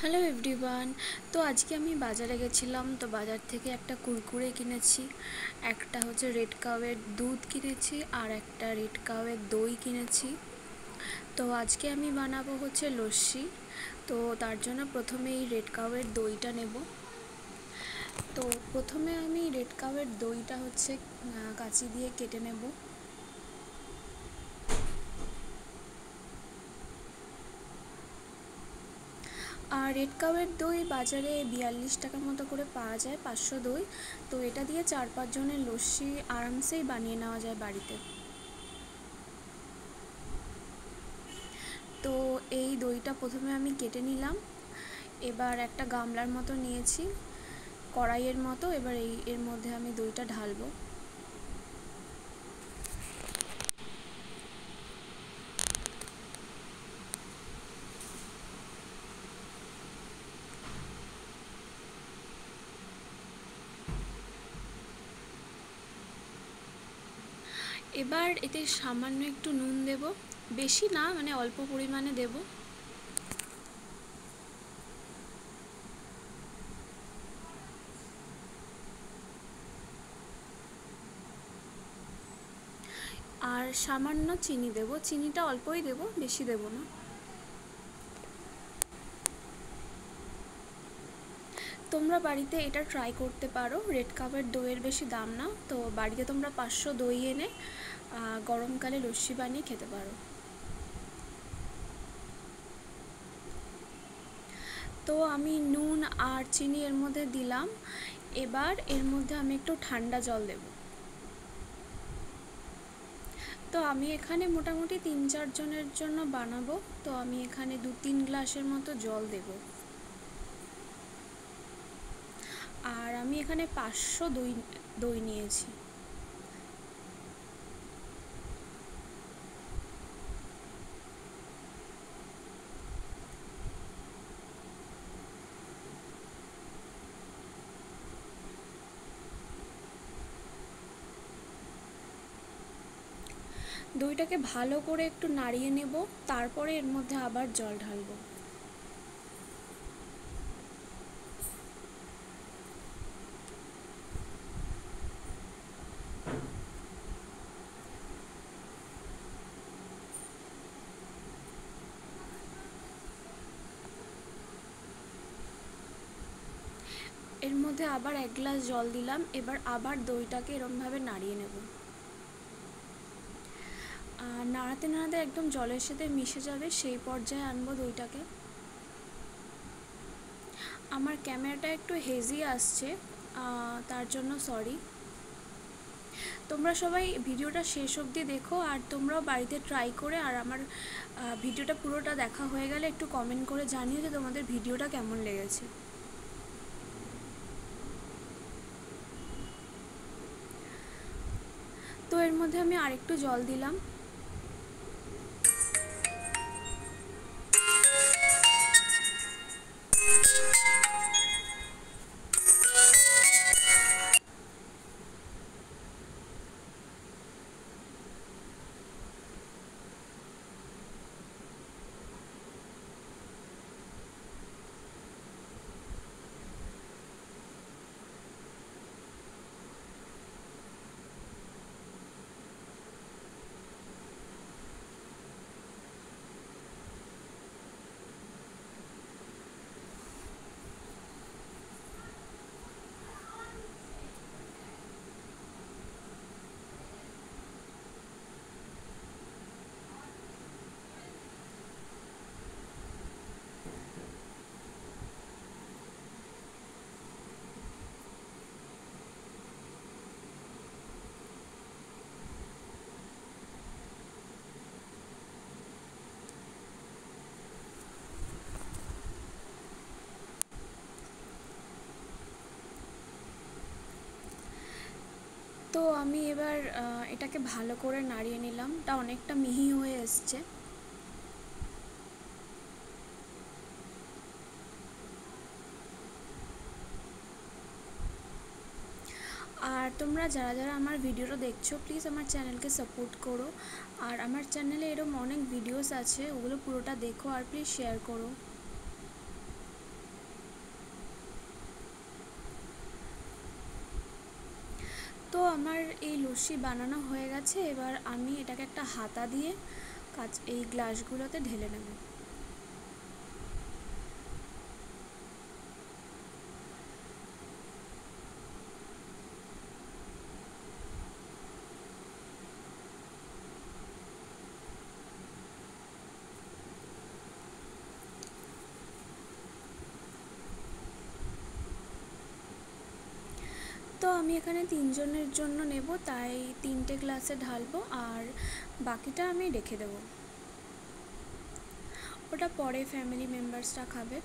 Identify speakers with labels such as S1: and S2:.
S1: Hello everyone. তো আজকে আমি বাজারে গেছিলাম, তো বাজার থেকে একটা কুরকুরে কিনেছি, একটা হচ্ছে রেড কাউয়ের দুধ কিনেছি, আর একটা রেড কাউয়ের দই কিনেছি। তো আজকে আমি বানাবো হচ্ছে লস্যি। তো তার জন্য প্রথমে এই রেড কাউয়ের দইটা নেব। তো প্রথমে আমি রেড কাউয়ের দইটা হচ্ছে কাঁচি দিয়ে কেটে নেব। আর রেড কাউয়ের দই বাজারে 42 টাকা মতো করে পাওয়া যায়, 500 দই। তো এটা দিয়ে 4-5 জনের লস্যি আরামসেই বানিয়ে নেওয়া যায় বাড়িতে। তো এই দইটা প্রথমে আমি কেটে নিলাম। এবার একটা গামলার মতো নিয়েছি, কড়াইয়ের মতো। এবার এর মধ্যে আমি দইটা ঢালবো। এবার এতে সামান্য একটু নুন দেব, বেশি না, মানে অল্প পরিমাণে দেব। আর সামান্য চিনি দেব, চিনিটা অল্পই দেব, বেশি দেব না। তোমরা বাড়িতে এটা ট্রাই করতে পারো। রেড কাপের দইয়ের বেশি দাম না, তো বাড়িতে তোমরা 500 দই এনে গরমকালে লস্যি বানিয়ে খেতে পারো। তো আমি নুন আর চিনি এর মধ্যে দিলাম। এবার এর মধ্যে আমি একটু ঠান্ডা জল দেব। তো আমি এখানে মোটামুটি 3-4 জনের জন্য বানাবো, তো আমি এখানে 2-3 গ্লাসের মতো জল দেব। আর আমি এখানে 500 দই নিয়েছি। দইটাকে ভালো করে একটু নাড়িয়ে নেব, তারপরে এর মধ্যে আবার জল ঢালবো। এর মধ্যে আবার 1 গ্লাস জল দিলাম। এবার আবার দইটাকে এরমভাবে নাড়িয়ে নেব। নাড়াতে নাড়াতে একদম জলের সাথে মিশে যাবে, সেই পর্যায়ে আনবো দইটাকে। আমার ক্যামেরাটা একটু হেজি আসছে, তার জন্য সরি। তোমরা সবাই ভিডিওটা শেষ অবধি দেখো, আর তোমরাও বাড়িতে ট্রাই করে, আর আমার ভিডিওটা পুরোটা দেখা হয়ে গেলে একটু কমেন্ট করে জানিও যে তোমাদের ভিডিওটা কেমন লেগেছে। তো এর মধ্যে আমি আরেকটু জল দিলাম। তো আমি এবার এটাকে ভালো করে নাড়িয়ে নিলাম। তা অনেকটা মিহি হয়ে এসছে। আর তোমরা যারা যারা আমার ভিডিওটা দেখছো, প্লিজ আমার চ্যানেলকে সাপোর্ট করো। আর আমার চ্যানেলে এরকম অনেক ভিডিওস আছে, ওগুলো পুরোটা দেখো, আর প্লিজ শেয়ার করো। আমার এই লস্যি বানানো হয়ে গেছে। এবার আমি এটাকে একটা হাতা দিয়ে এই গ্লাসগুলোতে ঢেলে নেব। তো আমি এখানে 3 জনের জন্য নেব, তাই 3টে গ্লাসে ঢালবো আর বাকিটা আমি রেখে দেবো, ওটা পরে ফ্যামিলি মেম্বার্সরা খাবে।